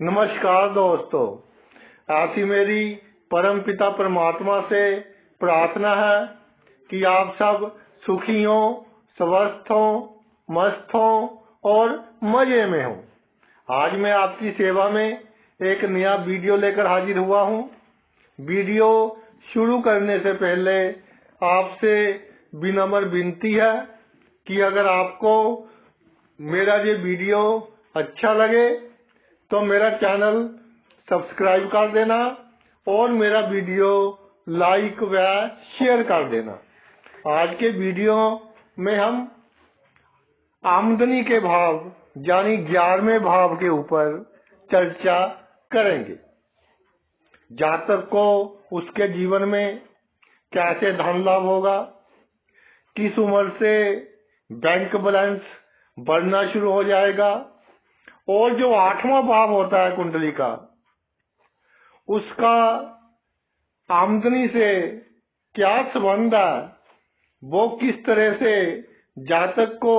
नमस्कार दोस्तों, ऐसी मेरी परम पिता परमात्मा से प्रार्थना है कि आप सब सुखी हो, स्वस्थ हो, मस्त हो और मजे में हो। आज मैं आपकी सेवा में एक नया वीडियो लेकर हाजिर हुआ हूँ। वीडियो शुरू करने से पहले आपसे विनम्र विनती है कि अगर आपको मेरा ये वीडियो अच्छा लगे तो मेरा चैनल सब्सक्राइब कर देना और मेरा वीडियो लाइक व शेयर कर देना। आज के वीडियो में हम आमदनी के भाव यानी 11वें भाव के ऊपर चर्चा करेंगे। जातक को उसके जीवन में कैसे धन लाभ होगा, किस उम्र से बैंक बैलेंस बढ़ना शुरू हो जाएगा और जो 8वां भाव होता है कुंडली का, उसका आमदनी से क्या संबंध है, वो किस तरह से जातक को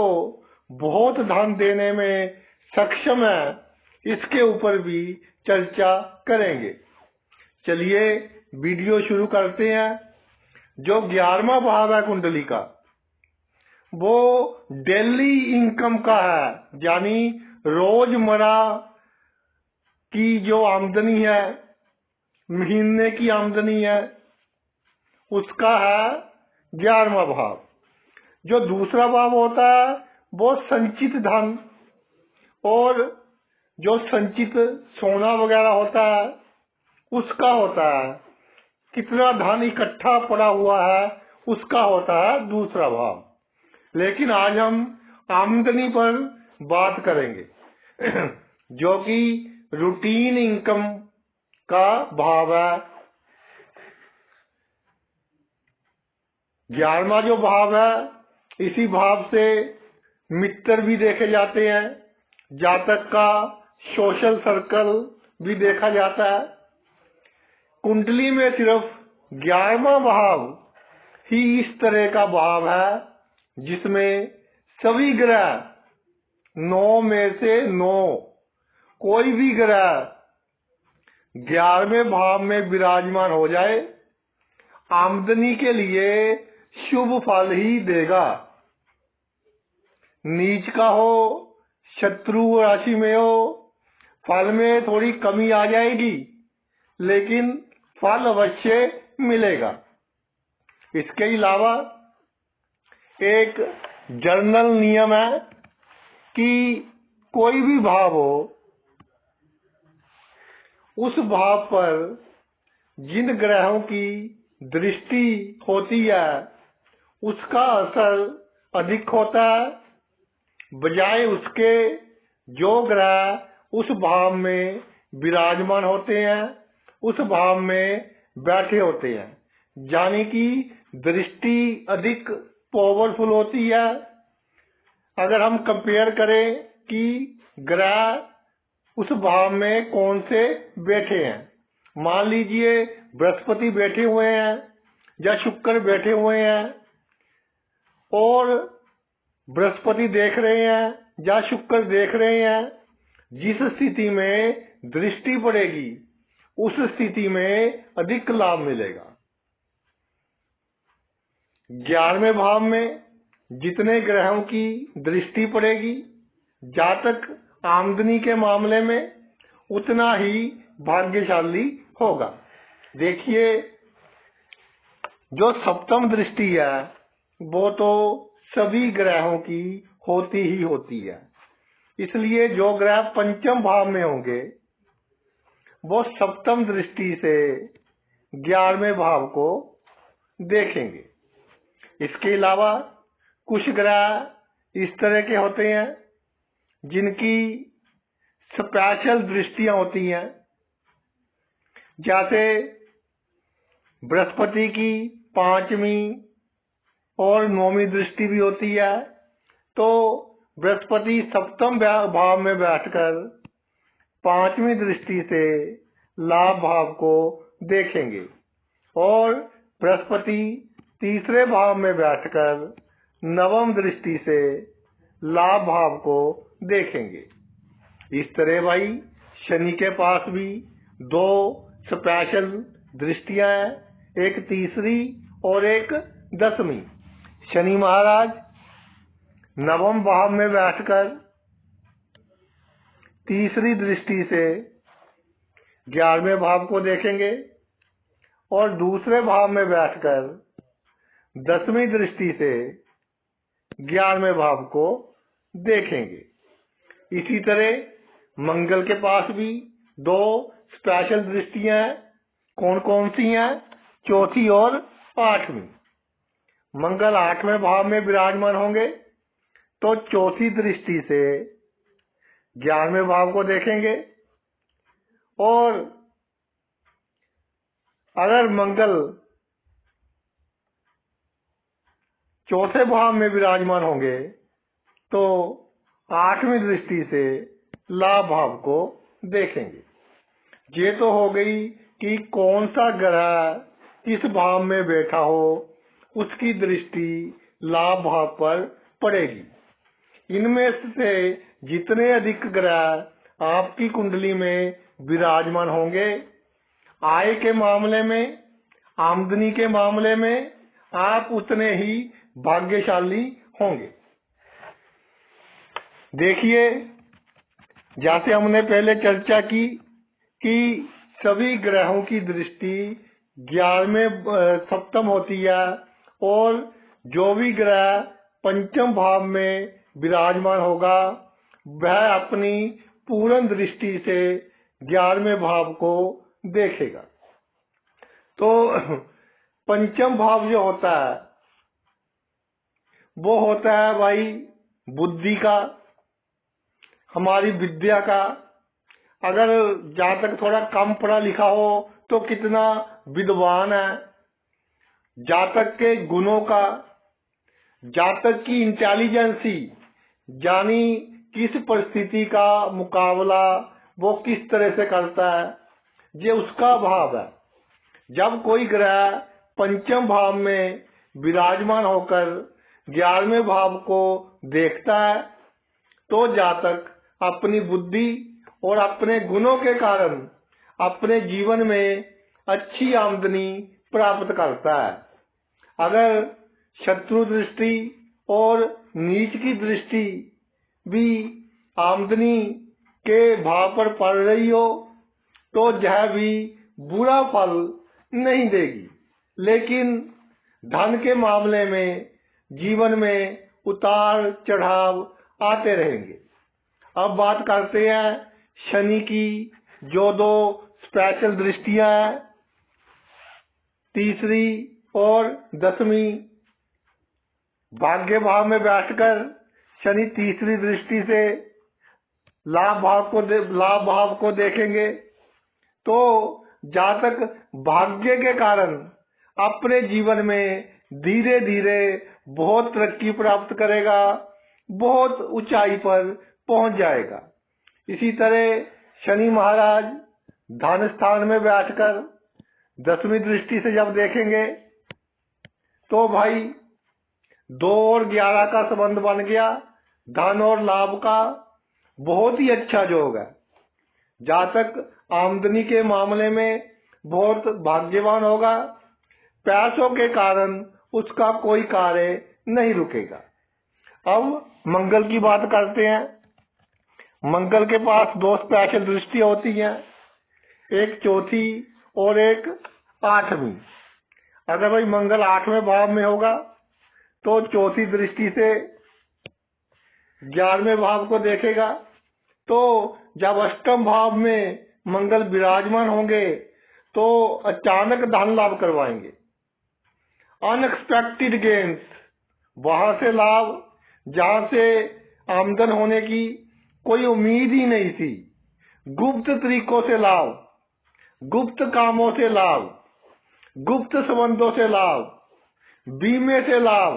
बहुत धन देने में सक्षम है, इसके ऊपर भी चर्चा करेंगे। चलिए वीडियो शुरू करते हैं। जो 11वां भाव है कुंडली का, वो डेली इनकम का है, यानी रोजमर्रा की जो आमदनी है, महीने की आमदनी है, उसका है 11वां भाव। जो दूसरा भाव होता है वो संचित धन और जो संचित सोना वगैरह होता है उसका होता है। कितना धन इकट्ठा पड़ा हुआ है उसका होता है दूसरा भाव। लेकिन आज हम आमदनी पर बात करेंगे जो कि रूटीन इनकम का भाव है। 11वां जो भाव है, इसी भाव से मित्र भी देखे जाते हैं, जातक का सोशल सर्कल भी देखा जाता है। कुंडली में सिर्फ 11वां भाव ही इस तरह का भाव है जिसमें सभी ग्रह 9 में से 9 कोई भी ग्रह 11वें भाव में विराजमान हो जाए, आमदनी के लिए शुभ फल ही देगा। नीच का हो, शत्रु राशि में हो, फल में थोड़ी कमी आ जाएगी लेकिन फल अवश्य मिलेगा। इसके अलावा एक जनरल नियम है कि कोई भी भाव हो, उस भाव पर जिन ग्रहों की दृष्टि होती है उसका असर अधिक होता है, बजाय उसके जो ग्रह उस भाव में विराजमान होते हैं, उस भाव में बैठे होते हैं, यानी कि दृष्टि अधिक पावरफुल होती है। अगर हम कंपेयर करें कि ग्रह उस भाव में कौन से बैठे हैं, मान लीजिए बृहस्पति बैठे हुए हैं या शुक्र बैठे हुए हैं और बृहस्पति देख रहे हैं या शुक्र देख रहे हैं, जिस स्थिति में दृष्टि पड़ेगी उस स्थिति में अधिक लाभ मिलेगा। 11वें भाव में जितने ग्रहों की दृष्टि पड़ेगी, जातक आमदनी के मामले में उतना ही भाग्यशाली होगा। देखिए, जो सप्तम दृष्टि है वो तो सभी ग्रहों की होती ही होती है, इसलिए जो ग्रह पंचम भाव में होंगे वो सप्तम दृष्टि से 11वें भाव को देखेंगे। इसके अलावा कुछ ग्रह इस तरह के होते हैं जिनकी स्पेशल दृष्टियां होती हैं, जैसे बृहस्पति की 5वीं और 9वीं दृष्टि भी होती है। तो बृहस्पति सप्तम भाव में बैठकर 5वीं दृष्टि से लाभ भाव को देखेंगे और बृहस्पति तीसरे भाव में बैठकर 9वीं दृष्टि से लाभ भाव को देखेंगे। इस तरह भाई शनि के पास भी 2 स्पेशल दृष्टियां हैं, एक तीसरी और एक 10वीं। शनि महाराज नवम भाव में बैठकर तीसरी दृष्टि से 11वें भाव को देखेंगे और दूसरे भाव में बैठकर 10वीं दृष्टि से 11वें भाव को देखेंगे। इसी तरह मंगल के पास भी 2 स्पेशल दृष्टियां हैं। कौन कौन सी हैं? चौथी और 8वीं। मंगल 8वें भाव में विराजमान होंगे तो चौथी दृष्टि से 11वें भाव को देखेंगे, और अगर मंगल चौथे भाव में विराजमान होंगे तो 8वीं दृष्टि से लाभ भाव को देखेंगे। ये तो हो गई कि कौन सा ग्रह इस भाव में बैठा हो उसकी दृष्टि लाभ भाव पर पड़ेगी। इनमें से जितने अधिक ग्रह आपकी कुंडली में विराजमान होंगे, आय के मामले में, आमदनी के मामले में आप उतने ही भाग्यशाली होंगे। देखिए, जैसे हमने पहले चर्चा की कि सभी ग्रहों की दृष्टि 11वें सप्तम होती है, और जो भी ग्रह पंचम भाव में विराजमान होगा वह अपनी पूर्ण दृष्टि से 11वें भाव को देखेगा। तो पंचम भाव जो होता है वो होता है भाई बुद्धि का, हमारी विद्या का। अगर जहाँ तक थोड़ा कम पढ़ा लिखा हो तो कितना विद्वान है, जातक के गुणों का, जातक की इंटेलिजेंसी, यानी किस परिस्थिति का मुकाबला वो किस तरह से करता है, ये उसका भाव है। जब कोई ग्रह पंचम भाव में विराजमान होकर 11वें भाव को देखता है तो जातक अपनी बुद्धि और अपने गुणों के कारण अपने जीवन में अच्छी आमदनी प्राप्त करता है। अगर शत्रु दृष्टि और नीच की दृष्टि भी आमदनी के भाव पर पड़ रही हो तो यह भी बुरा फल नहीं देगी, लेकिन धन के मामले में जीवन में उतार चढ़ाव आते रहेंगे। अब बात करते हैं शनि की जो 2 स्पेशल दृष्टियां हैं, तीसरी और 10वीं। भाग्य भाव में बैठकर शनि तीसरी दृष्टि से लाभ भाव को देखेंगे तो जातक भाग्य के कारण अपने जीवन में धीरे धीरे बहुत तरक्की प्राप्त करेगा, बहुत ऊंचाई पर पहुंच जाएगा। इसी तरह शनि महाराज धन स्थान में बैठकर 10वीं दृष्टि से जब देखेंगे तो भाई 2 और 11 का संबंध बन गया, धन और लाभ का बहुत ही अच्छा योग है। जातक आमदनी के मामले में बहुत भाग्यवान होगा, पैसों के कारण उसका कोई कार्य नहीं रुकेगा। अब मंगल की बात करते हैं। मंगल के पास 2 स्पेशल दृष्टि होती हैं, एक चौथी और एक 8वीं। अगर भाई मंगल 8वें भाव में होगा तो चौथी दृष्टि से 11वें भाव को देखेगा। तो जब अष्टम भाव में मंगल विराजमान होंगे तो अचानक धन लाभ करवाएंगे, अनएक्सपेक्टेड गेन्स, वहां से लाभ जहां से आमदन होने की कोई उम्मीद ही नहीं थी, गुप्त तरीकों से लाभ, गुप्त कामों से लाभ, गुप्त संबंधों से लाभ, बीमे से लाभ,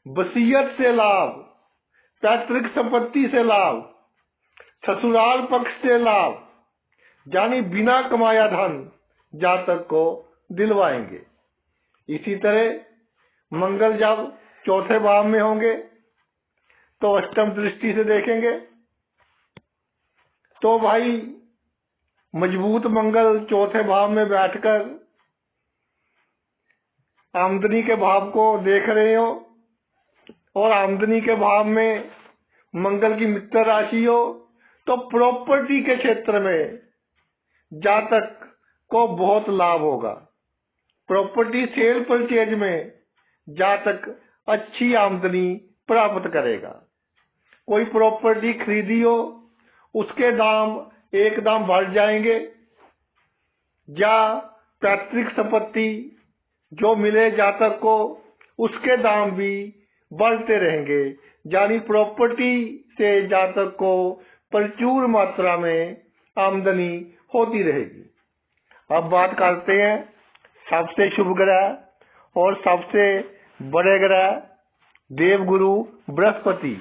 वसीयत से लाभ, पैतृक संपत्ति से लाभ, ससुराल पक्ष से लाभ, यानी बिना कमाया धन जातक को दिलवाएंगे। इसी तरह मंगल जब चौथे भाव में होंगे तो अष्टम दृष्टि से देखेंगे तो भाई मजबूत मंगल चौथे भाव में बैठकर आमदनी के भाव को देख रहे हो और आमदनी के भाव में मंगल की मित्र राशि हो, तो प्रॉपर्टी के क्षेत्र में जातक को बहुत लाभ होगा। प्रॉपर्टी सेल परचेज में जातक अच्छी आमदनी प्राप्त करेगा। कोई प्रॉपर्टी खरीदी हो, उसके दाम एकदम बढ़ जाएंगे, या पैतृक संपत्ति जो मिले जातक को उसके दाम भी बढ़ते रहेंगे। यानी प्रॉपर्टी से जातक को प्रचुर मात्रा में आमदनी होती रहेगी। अब बात करते हैं सबसे शुभ ग्रह और सबसे बड़े ग्रह देवगुरु बृहस्पति।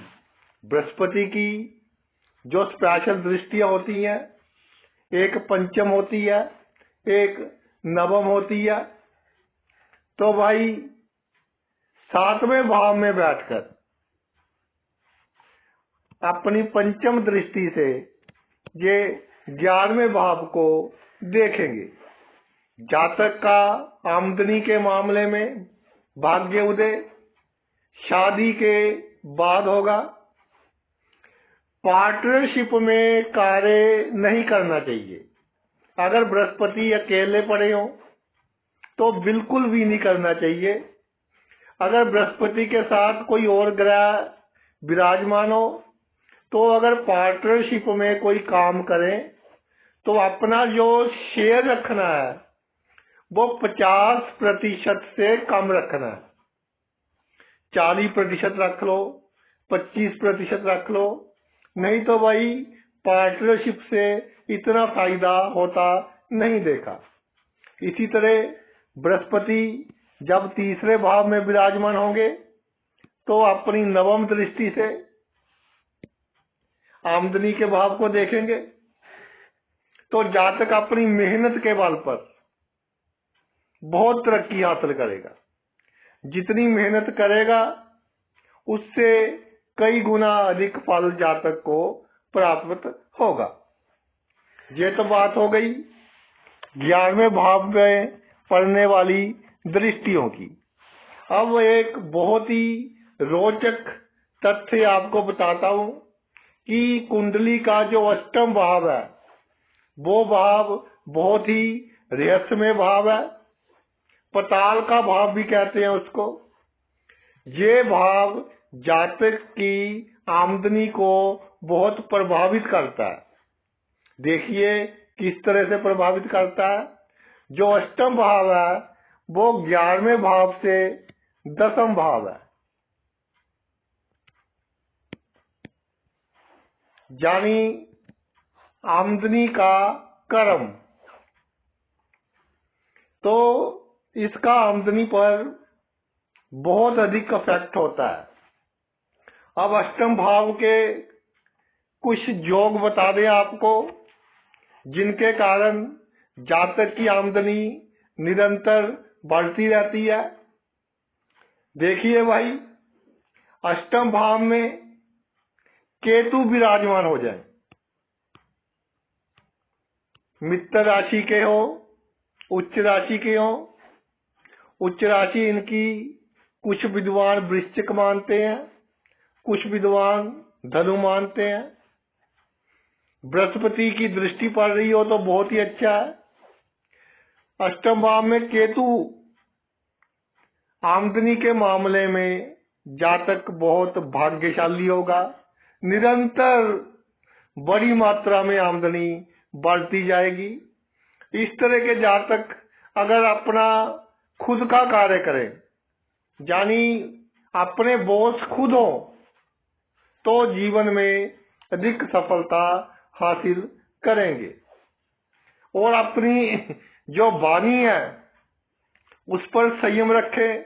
बृहस्पति की जो स्पेशल दृष्टियां होती हैं, एक पंचम होती है, एक नवम होती है। तो भाई 7वें भाव में बैठकर अपनी पंचम दृष्टि से ये 11वें भाव को देखेंगे। जातक का आमदनी के मामले में भाग्य उदय शादी के बाद होगा। पार्टनरशिप में कार्य नहीं करना चाहिए। अगर बृहस्पति अकेले पड़े हो तो बिल्कुल भी नहीं करना चाहिए। अगर बृहस्पति के साथ कोई और ग्रह विराजमान हो तो अगर पार्टनरशिप में कोई काम करें तो अपना जो शेयर रखना है वो 50% से कम रखना है। 40% रख लो, 25% रख लो, नहीं तो भाई पार्टनरशिप से इतना फायदा होता नहीं देखा। इसी तरह बृहस्पति जब तीसरे भाव में विराजमान होंगे तो अपनी नवम दृष्टि से आमदनी के भाव को देखेंगे। तो जातक अपनी मेहनत के बल पर बहुत तरक्की हासिल करेगा। जितनी मेहनत करेगा उससे कई गुना अधिक फल जातक को प्राप्त होगा। ये तो बात हो गई 11वें भाव में पड़ने वाली दृष्टियों की। अब एक बहुत ही रोचक तथ्य आपको बताता हूं कि कुंडली का जो अष्टम भाव है वो भाव बहुत ही रहस्यमय भाव है। पताल का भाव भी कहते हैं उसको। ये भाव जातक की आमदनी को बहुत प्रभावित करता है। देखिए किस तरह से प्रभावित करता है। जो अष्टम भाव है वो 11वें भाव से 10म भाव है। यानी आमदनी का कर्म। तो इसका आमदनी पर बहुत अधिक इफेक्ट होता है। अब अष्टम भाव के कुछ योग बता दें आपको जिनके कारण जातक की आमदनी निरंतर बढ़ती रहती है। देखिए भाई, अष्टम भाव में केतु विराजमान हो जाए, मित्र राशि के हो, उच्च राशि के हो। उच्च राशि इनकी कुछ विद्वान वृश्चिक मानते हैं, कुछ विद्वान धनु मानते हैं। बृहस्पति की दृष्टि पड़ रही हो तो बहुत ही अच्छा है। अष्टम भाव में केतु आमदनी के मामले में जातक बहुत भाग्यशाली होगा। निरंतर बड़ी मात्रा में आमदनी बढ़ती जाएगी। इस तरह के जातक अगर अपना खुद का कार्य करें, यानी अपने बॉस खुद हो, तो जीवन में अधिक सफलता हासिल करेंगे। और अपनी जो वाणी है उस पर संयम रखें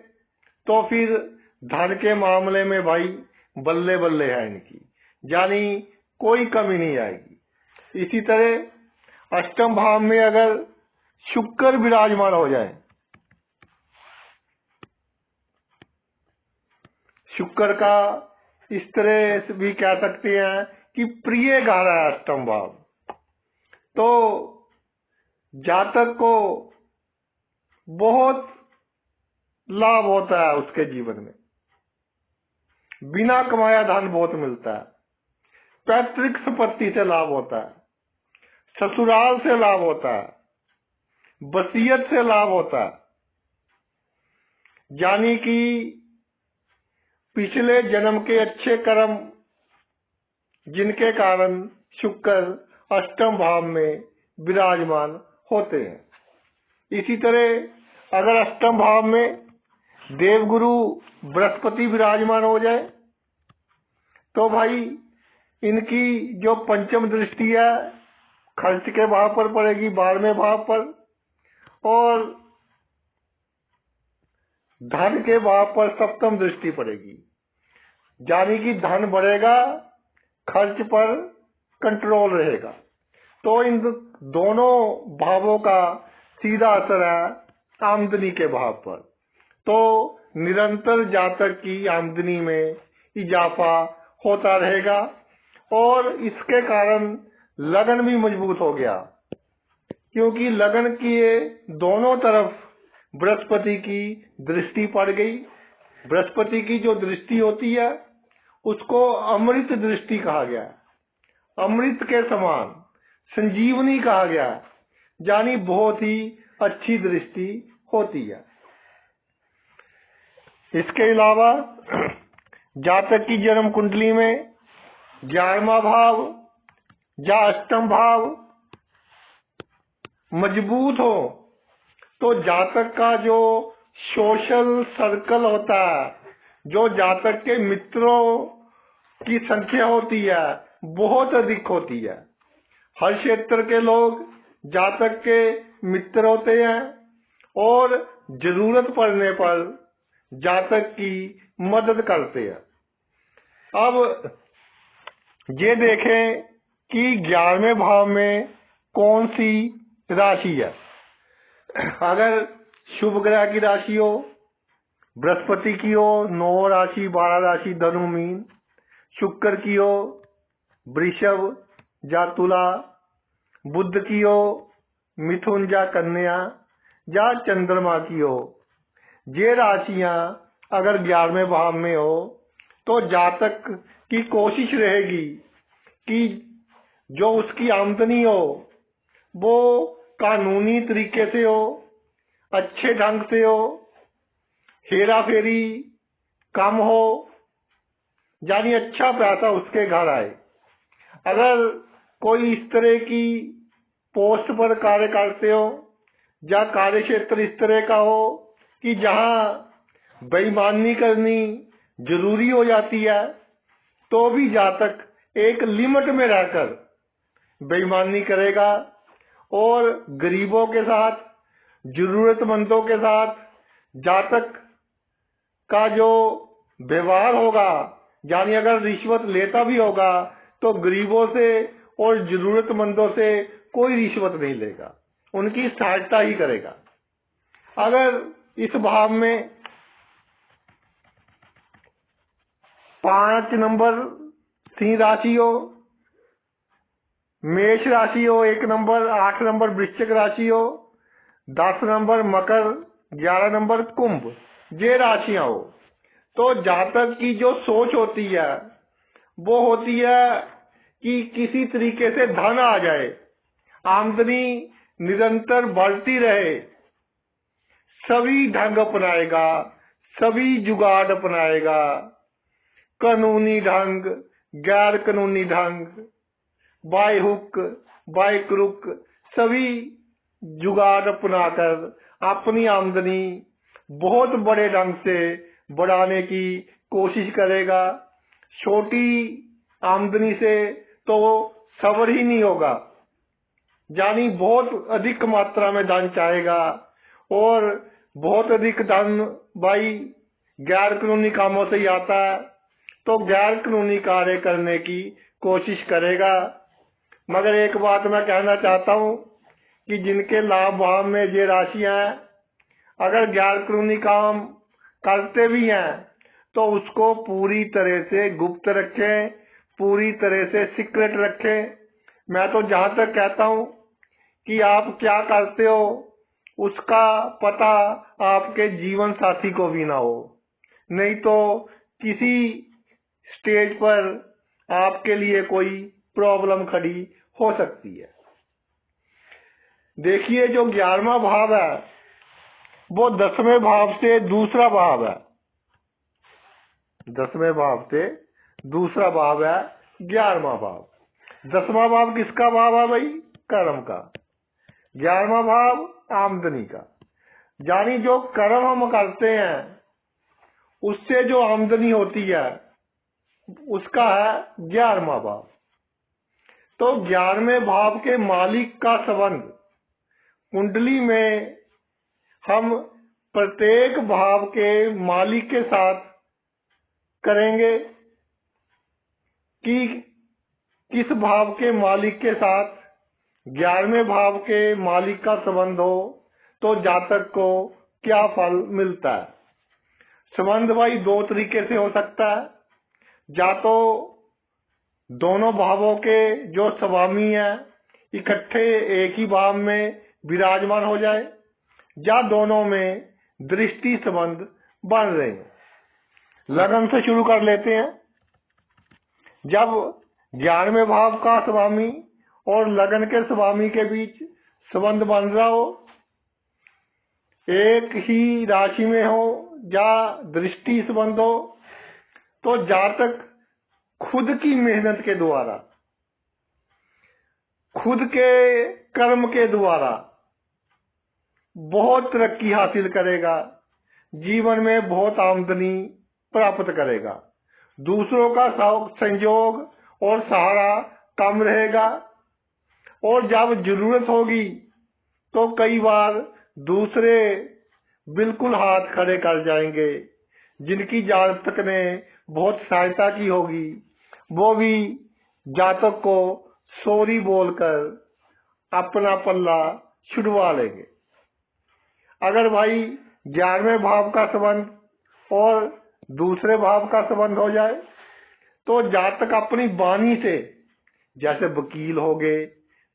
तो फिर धन के मामले में भाई बल्ले बल्ले है इनकी, यानी कोई कमी नहीं आएगी। इसी तरह अष्टम भाव में अगर शुक्र विराजमान हो जाए, शुक्र का इस तरह से भी कह सकते हैं कि प्रिय घर है अष्टम भाव। तो जातक को बहुत लाभ होता है, उसके जीवन में बिना कमाया धन बहुत मिलता है, पैतृक संपत्ति से लाभ होता है, ससुराल से लाभ होता है, वसीयत से लाभ होता है। यानी कि पिछले जन्म के अच्छे कर्म जिनके कारण शुक्र अष्टम भाव में विराजमान होते हैं। इसी तरह अगर अष्टम भाव में देवगुरु बृहस्पति विराजमान हो जाए तो भाई इनकी जो पंचम दृष्टि है खर्च के भाव पर पड़ेगी, 12वें भाव पर, और धन के भाव पर सप्तम दृष्टि पड़ेगी। यानी कि धन बढ़ेगा, खर्च पर कंट्रोल रहेगा। तो इन दोनों भावों का सीधा असर है आमदनी के भाव पर। तो निरंतर जातक की आमदनी में इजाफा होता रहेगा और इसके कारण लगन भी मजबूत हो गया, क्योंकि लगन की दोनों तरफ बृहस्पति की दृष्टि पड़ गई। बृहस्पति की जो दृष्टि होती है उसको अमृत दृष्टि कहा गया, अमृत के समान संजीवनी कहा गया, यानी बहुत ही अच्छी दृष्टि होती है। इसके अलावा जातक की जन्म कुंडली में 11वां भाव या अष्टम भाव मजबूत हो तो जातक का जो सोशल सर्कल होता है, जो जातक के मित्रों की संख्या होती है, बहुत अधिक होती है। हर क्षेत्र के लोग जातक के मित्र होते हैं और जरूरत पड़ने पर जातक की मदद करते हैं। अब ये देखें कि 11वें भाव में कौन सी राशि है। अगर शुभ ग्रह की राशि हो, बृहस्पति की हो 9 राशि 12 राशि धनु मीन, शुक्र की हो वृषभ या तुला, बुध की हो मिथुन या कन्या, या चंद्रमा की हो, ये राशियां अगर 11वें भाव में हो तो जातक की कोशिश रहेगी कि जो उसकी आमदनी हो वो कानूनी तरीके से हो, अच्छे ढंग से हो, हेरा फेरी कम हो, यानी अच्छा पैसा उसके घर आए। अगर कोई इस तरह की पोस्ट पर कार्य करते हो या कार्य क्षेत्र इस तरह का हो कि जहां बेईमानी करनी जरूरी हो जाती है, तो भी जातक एक लिमिट में रहकर बेईमानी करेगा और गरीबों के साथ, जरूरतमंदों के साथ जातक का जो व्यवहार होगा, यानी अगर रिश्वत लेता भी होगा तो गरीबों से और जरूरतमंदों से कोई रिश्वत नहीं लेगा, उनकी सहायता ही करेगा। अगर इस भाव में 5 नंबर सिंह राशि हो, मेष राशि हो 1 नंबर, 8 नंबर वृश्चिक राशि हो, 10 नंबर मकर, 11 नंबर कुंभ, ये राशियां हो, तो जातक की जो सोच होती है वो होती है कि किसी तरीके से धन आ जाए, आमदनी निरंतर बढ़ती रहे, सभी ढंग अपनाएगा, सभी जुगाड़ अपनाएगा, कानूनी ढंग, गैर कानूनी ढंग, बाय हुक बाय क्रुक, सभी जुगाड़ अपनाकर अपनी आमदनी बहुत बड़े ढंग से बढ़ाने की कोशिश करेगा। छोटी आमदनी से तो सब्र ही नहीं होगा, यानी बहुत अधिक मात्रा में धन चाहेगा और बहुत अधिक धन भाई गैर कानूनी कामों से ही आता है, तो गैर कानूनी कार्य करने की कोशिश करेगा। मगर एक बात मैं कहना चाहता हूं कि जिनके लाभ भाव में ये राशियां हैं, अगर गैर कानूनी काम करते भी हैं तो उसको पूरी तरह से गुप्त रखें, पूरी तरह से सीक्रेट रखें। मैं तो जहां तक कहता हूं कि आप क्या करते हो उसका पता आपके जीवन साथी को भी ना हो, नहीं तो किसी स्टेज पर आपके लिए कोई प्रॉब्लम खड़ी हो सकती है। देखिए, जो 11वां भाव है वो 10वें भाव से दूसरा भाव है। 10वें भाव से दूसरा भाव है 11वां भाव। 10वां भाव किसका भाव है भाई? कर्म का। 11वां भाव आमदनी का। यानी जो कर्म हम करते हैं उससे जो आमदनी होती है उसका है 11वां भाव। तो 11वें भाव के मालिक का संबंध कुंडली में हम प्रत्येक भाव के मालिक के साथ करेंगे कि किस भाव के मालिक के साथ 11वें भाव के मालिक का संबंध हो तो जातक को क्या फल मिलता है। संबंध भाई दो तरीके से हो सकता है, या तो दोनों भावों के जो स्वामी है इकट्ठे एक ही भाव में विराजमान हो जाए, या दोनों में दृष्टि संबंध बन रहे हैं। लगन से शुरू कर लेते हैं। जब 11वें भाव का स्वामी और लगन के स्वामी के बीच संबंध बन रहा हो, एक ही राशि में हो या दृष्टि संबंध हो, तो जातक खुद की मेहनत के द्वारा, खुद के कर्म के द्वारा बहुत तरक्की हासिल करेगा, जीवन में बहुत आमदनी प्राप्त करेगा, दूसरों का संयोग और सहारा कम रहेगा, और जब जरूरत होगी तो कई बार दूसरे बिल्कुल हाथ खड़े कर जाएंगे। जिनकी जातक ने बहुत सहायता की होगी वो भी जातक को सॉरी बोलकर अपना पल्ला छुड़वा लेंगे। अगर भाई 11वें भाव का संबंध और दूसरे भाव का संबंध हो जाए तो जातक अपनी वाणी से, जैसे वकील हो गए,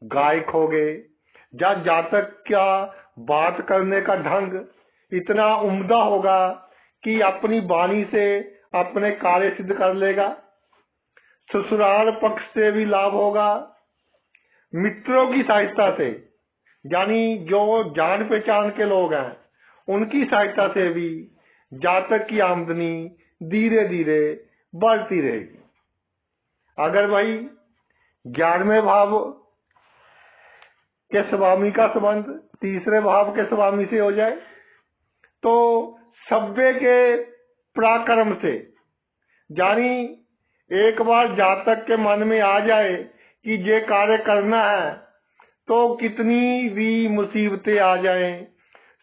गायक हो गए, या जातक का बात करने का ढंग इतना उम्दा होगा कि अपनी वाणी से अपने कार्य सिद्ध कर लेगा। ससुराल पक्ष से भी लाभ होगा, मित्रों की सहायता से, यानी जो जान पहचान के लोग हैं उनकी सहायता से भी जातक की आमदनी धीरे धीरे बढ़ती रहेगी। अगर भाई 11वें भाव के स्वामी का संबंध तीसरे भाव के स्वामी से हो जाए तो सभ्य के पराक्रम से, यानी एक बार जातक के मन में आ जाए कि ये कार्य करना है तो कितनी भी मुसीबतें आ जाएं,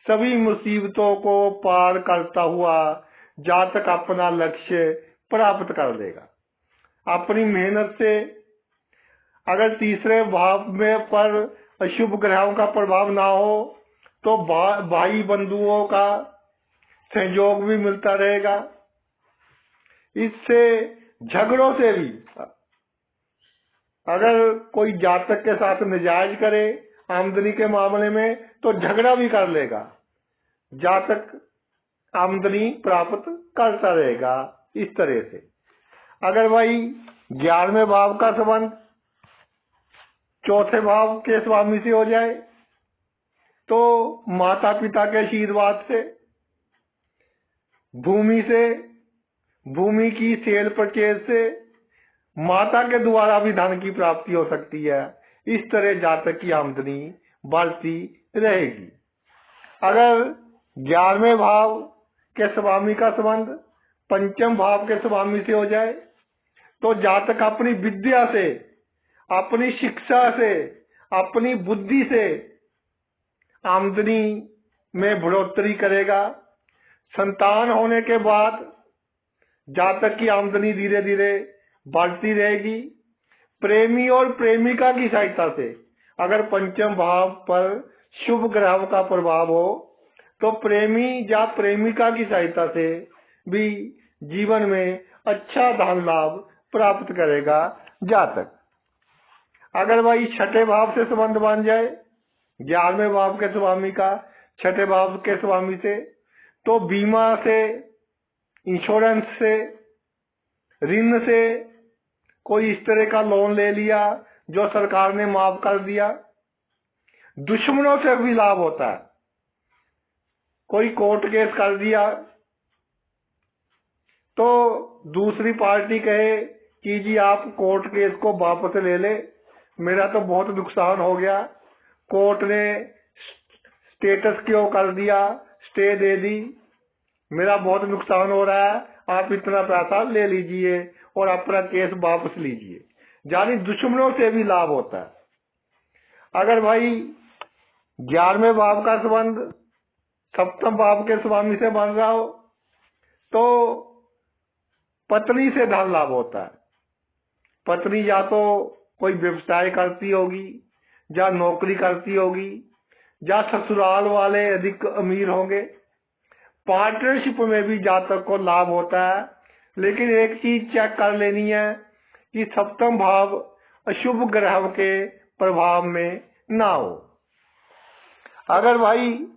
सभी मुसीबतों को पार करता हुआ जातक अपना लक्ष्य प्राप्त कर लेगा अपनी मेहनत से। अगर तीसरे भाव में पर अशुभ ग्रहों का प्रभाव ना हो तो भाई बंधुओं का सहयोग भी मिलता रहेगा। इससे झगड़ों से भी, अगर कोई जातक के साथ नाजायज करे आमदनी के मामले में तो झगड़ा भी कर लेगा, जातक आमदनी प्राप्त करता रहेगा। इस तरह से अगर भाई 11वें भाव का संबंध चौथे भाव के स्वामी से हो जाए तो माता पिता के आशीर्वाद से, भूमि की सेल परचेज से, माता के द्वारा भी धन की प्राप्ति हो सकती है। इस तरह जातक की आमदनी बढ़ती रहेगी। अगर 11वें भाव के स्वामी का संबंध पंचम भाव के स्वामी से हो जाए तो जातक अपनी विद्या से, अपनी शिक्षा से, अपनी बुद्धि से आमदनी में बढ़ोतरी करेगा। संतान होने के बाद जातक की आमदनी धीरे धीरे बढ़ती रहेगी। प्रेमी और प्रेमिका की सहायता से, अगर पंचम भाव पर शुभ ग्रह का प्रभाव हो तो प्रेमी या प्रेमिका की सहायता से भी जीवन में अच्छा धन लाभ प्राप्त करेगा जातक। अगर भाई छठे भाव से संबंध बन जाए 11वें भाव के स्वामी का 6ठे भाव के स्वामी से, तो बीमा से, इंश्योरेंस से, ऋण से, कोई इस तरह का लोन ले लिया जो सरकार ने माफ कर दिया। दुश्मनों से भी लाभ होता है, कोई कोर्ट केस कर दिया तो दूसरी पार्टी कहे कि जी आप कोर्ट केस को वापस ले ले, मेरा तो बहुत नुकसान हो गया, कोर्ट ने स्टेटस क्यों कर दिया, स्टे दे दी, मेरा बहुत नुकसान हो रहा है, आप इतना पैसा ले लीजिए और अपना केस वापस लीजिए। यानी दुश्मनों से भी लाभ होता है। अगर भाई 11वें भाव का संबंध 7वें भाव के स्वामी से बन रहा हो तो पत्नी से धन लाभ होता है। पत्नी या तो कोई व्यवसाय करती होगी, या नौकरी करती होगी, या ससुराल वाले अधिक अमीर होंगे। पार्टनरशिप में भी जातक को लाभ होता है, लेकिन एक चीज चेक कर लेनी है कि 7वां भाव अशुभ ग्रह के प्रभाव में ना हो। अगर भाई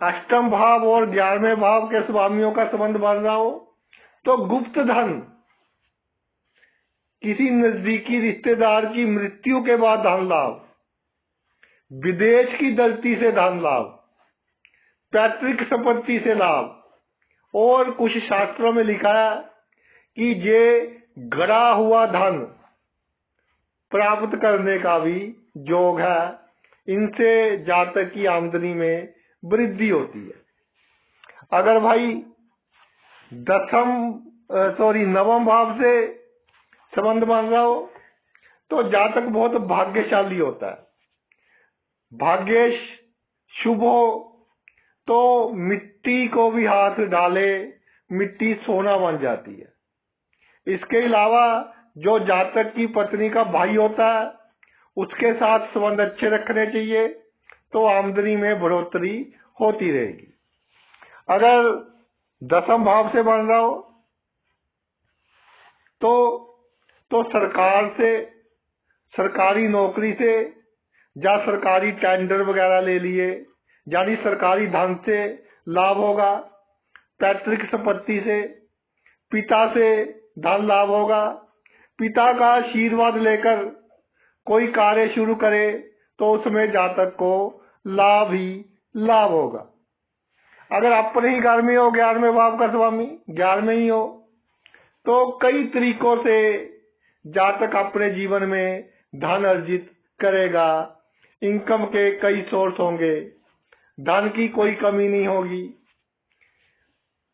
8वां भाव और 11वें भाव के स्वामियों का संबंध बन रहा हो तो गुप्त धन, किसी नजदीकी रिश्तेदार की मृत्यु के बाद धन लाभ, विदेश की दृष्टि से धन लाभ, पैतृक संपत्ति से लाभ, और कुछ शास्त्रों में लिखा है कि ये गड़ा हुआ धन प्राप्त करने का भी योग है, इनसे जातक की आमदनी में वृद्धि होती है। अगर भाई 9वें भाव से संबंध बन रहा हो तो जातक बहुत भाग्यशाली होता है। भाग्येश शुभ हो तो मिट्टी को भी हाथ डाले मिट्टी सोना बन जाती है। इसके अलावा जो जातक की पत्नी का भाई होता है उसके साथ संबंध अच्छे रखने चाहिए तो आमदनी में बढ़ोतरी होती रहेगी। अगर 10वें भाव से बन रहा हो तो सरकार से, सरकारी नौकरी से, या सरकारी टेंडर वगैरह ले लिए, यानी सरकारी धन से लाभ होगा। पैतृक संपत्ति से, पिता से धन लाभ होगा। पिता का आशीर्वाद लेकर कोई कार्य शुरू करे तो उसमें जातक को लाभ ही लाभ होगा। अगर अपने ही घर में हो 11वें भाव का स्वामी 11वें ही हो तो कई तरीकों से जातक अपने जीवन में धन अर्जित करेगा। इनकम के कई सोर्स होंगे, धन की कोई कमी नहीं होगी।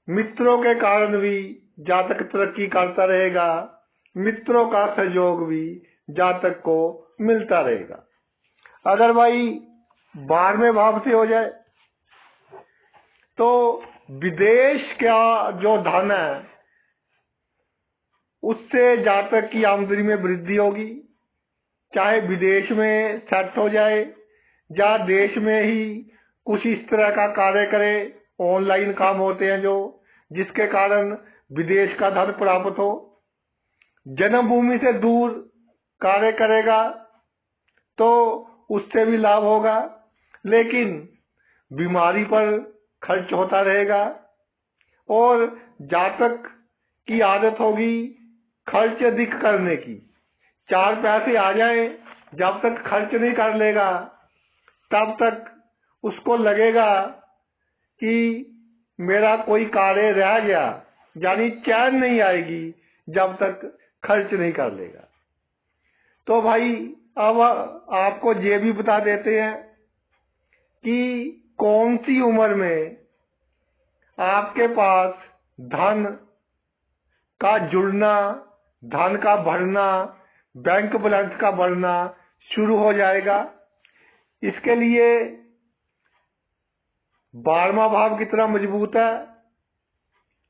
मित्रों के कारण भी जातक तरक्की करता रहेगा, मित्रों का सहयोग भी जातक को मिलता रहेगा। अगर भाई 12वें भाव से हो जाए तो विदेश का जो धन है उससे जातक की आमदनी में वृद्धि होगी। चाहे विदेश में सेट हो जाए या देश में ही कुछ इस तरह का कार्य करे, ऑनलाइन काम होते हैं जो, जिसके कारण विदेश का धन प्राप्त हो। जन्मभूमि से दूर कार्य करेगा तो उससे भी लाभ होगा, लेकिन बीमारी पर खर्च होता रहेगा और जातक की आदत होगी खर्च अधिक करने की। 4 पैसे आ जाए, जब तक खर्च नहीं कर लेगा तब तक उसको लगेगा कि मेरा कोई कार्य रह गया, यानी चैन नहीं आएगी जब तक खर्च नहीं कर लेगा। तो भाई अब आपको ये भी बता देते हैं कि कौन सी उम्र में आपके पास धन का जुड़ना, धन का बढ़ना, बैंक बैलेंस का बढ़ना शुरू हो जाएगा। इसके लिए 12वां भाव कितना मजबूत है,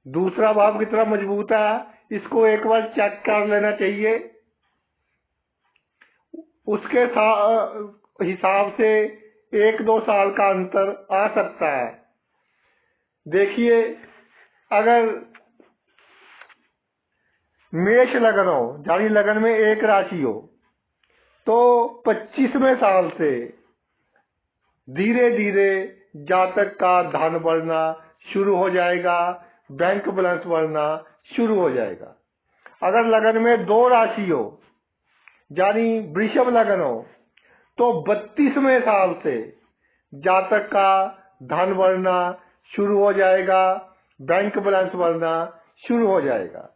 दूसरा भाव कितना मजबूत है, इसको एक बार चेक कर लेना चाहिए। उसके हिसाब से 1-2 साल का अंतर आ सकता है। देखिए, अगर मेष लगन हो, यानी लगन में एक राशि हो, तो 25वें साल से धीरे धीरे जातक का धन बढ़ना शुरू हो जाएगा, बैंक बैलेंस बढ़ना शुरू हो जाएगा। अगर लगन में 2 राशि हो, यानी वृषभ लगन हो, तो 32वें साल से जातक का धन बढ़ना शुरू हो जाएगा, बैंक बैलेंस बढ़ना शुरू हो जाएगा।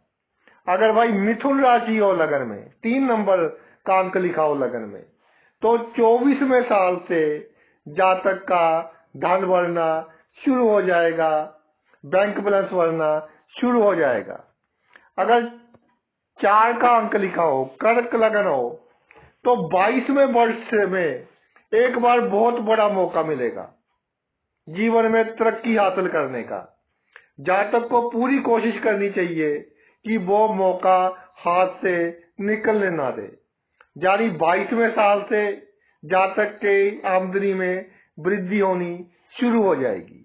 अगर भाई मिथुन राशि हो लगन में, 3 नंबर का अंक लिखा हो लगन में, तो 24वें साल से जातक का धन बढ़ना शुरू हो जाएगा, बैंक बैलेंस बढ़ना शुरू हो जाएगा। अगर 4 का अंक लिखा हो, कर्क लगन हो, तो 22वें वर्ष में एक बार बहुत बड़ा मौका मिलेगा जीवन में तरक्की हासिल करने का। जातक को पूरी कोशिश करनी चाहिए कि वो मौका हाथ से निकलने ना दे। यानी 22वें साल से जातक के आमदनी में वृद्धि होनी शुरू हो जाएगी।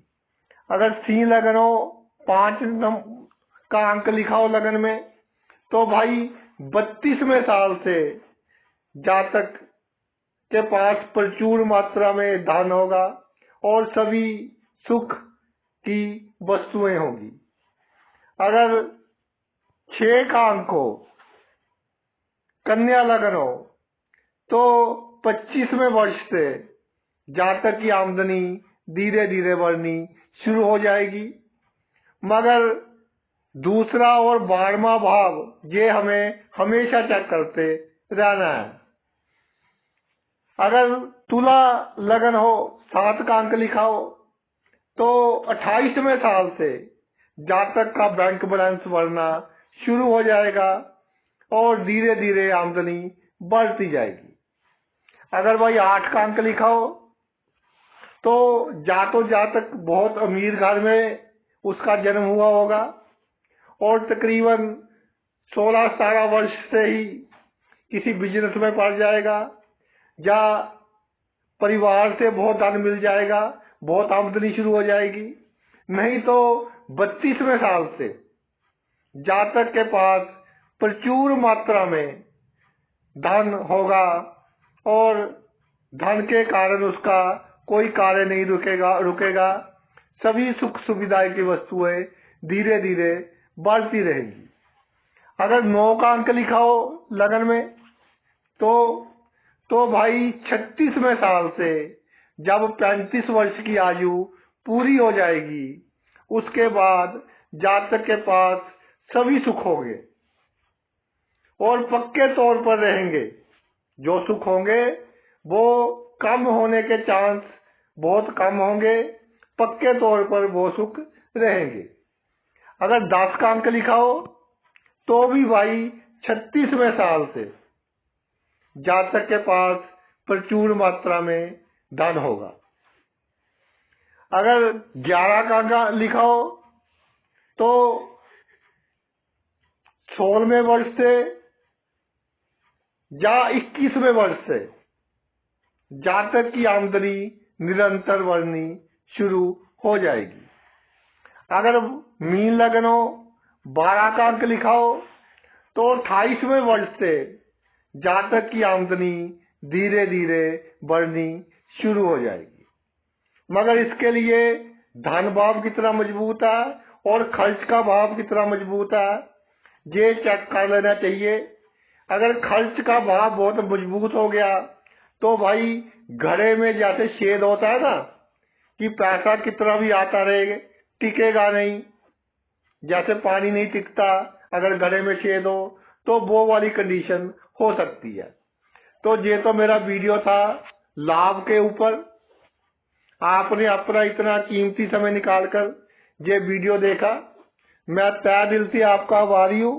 अगर सिंह लगन हो, 5 का अंक लिखा हो लगन में, तो भाई 32वें साल से जातक के पास प्रचुर मात्रा में धन होगा और सभी सुख की वस्तुएं होंगी। अगर 6 का अंक हो, कन्या लगन हो, तो 25वें वर्ष से जातक की आमदनी धीरे धीरे बढ़नी शुरू हो जाएगी। मगर दूसरा और 12वां भाव ये हमें हमेशा चेक करते रहना है। अगर तुला लगन हो, 7 का अंक लिखा हो, तो 28वें साल से जातक का बैंक बैलेंस बढ़ना शुरू हो जाएगा और धीरे धीरे आमदनी बढ़ती जाएगी। अगर भाई 8 का अंक लिखा हो, तो जातक बहुत अमीर घर में उसका जन्म हुआ होगा और तकरीबन 16-17 वर्ष से ही किसी बिजनेस में पड़ जाएगा या परिवार से बहुत धन मिल जाएगा, बहुत आमदनी शुरू हो जाएगी। नहीं तो 32वें साल से जातक के पास प्रचुर मात्रा में धन होगा और धन के कारण उसका कोई कार्य नहीं रुकेगा। सभी सुख सुविधाएं की वस्तुएं धीरे धीरे बढ़ती रहेंगी। अगर 9 का अंक लिखा हो लगन में, तो भाई 36वें साल से जब 35 वर्ष की आयु पूरी हो जाएगी, उसके बाद जातक के पास सभी सुख होंगे और पक्के तौर पर रहेंगे। जो सुख होंगे वो कम होने के चांस बहुत कम होंगे, पक्के तौर पर वो सुख रहेंगे। अगर 10 का अंक लिखा हो, तो भी भाई 36वें साल से जातक के पास प्रचुर मात्रा में धन होगा। अगर 11 का अंक लिखा हो, तो 16वें वर्ष से या 21वें वर्ष से जातक की आमदनी निरंतर बढ़नी शुरू हो जाएगी। अगर मीन लगन हो, 12 का अंक लिखा हो, तो 28वें वर्ष से जातक की आमदनी धीरे धीरे बढ़नी शुरू हो जाएगी। मगर इसके लिए धन भाव कितना मजबूत है और खर्च का भाव कितना मजबूत है, ये चेक कर लेना चाहिए। अगर खर्च का भाव बहुत मजबूत हो गया, तो भाई घड़े में जैसे छेद होता है ना, कि पैसा कितना भी आता रहेगा टिकेगा नहीं, जैसे पानी नहीं टिकता अगर घड़े में छेद हो, तो वो वाली कंडीशन हो सकती है। तो ये तो मेरा वीडियो था लाभ के ऊपर। आपने अपना इतना कीमती समय निकालकर ये वीडियो देखा, मैं तहे दिल से आपका आभारी हूँ।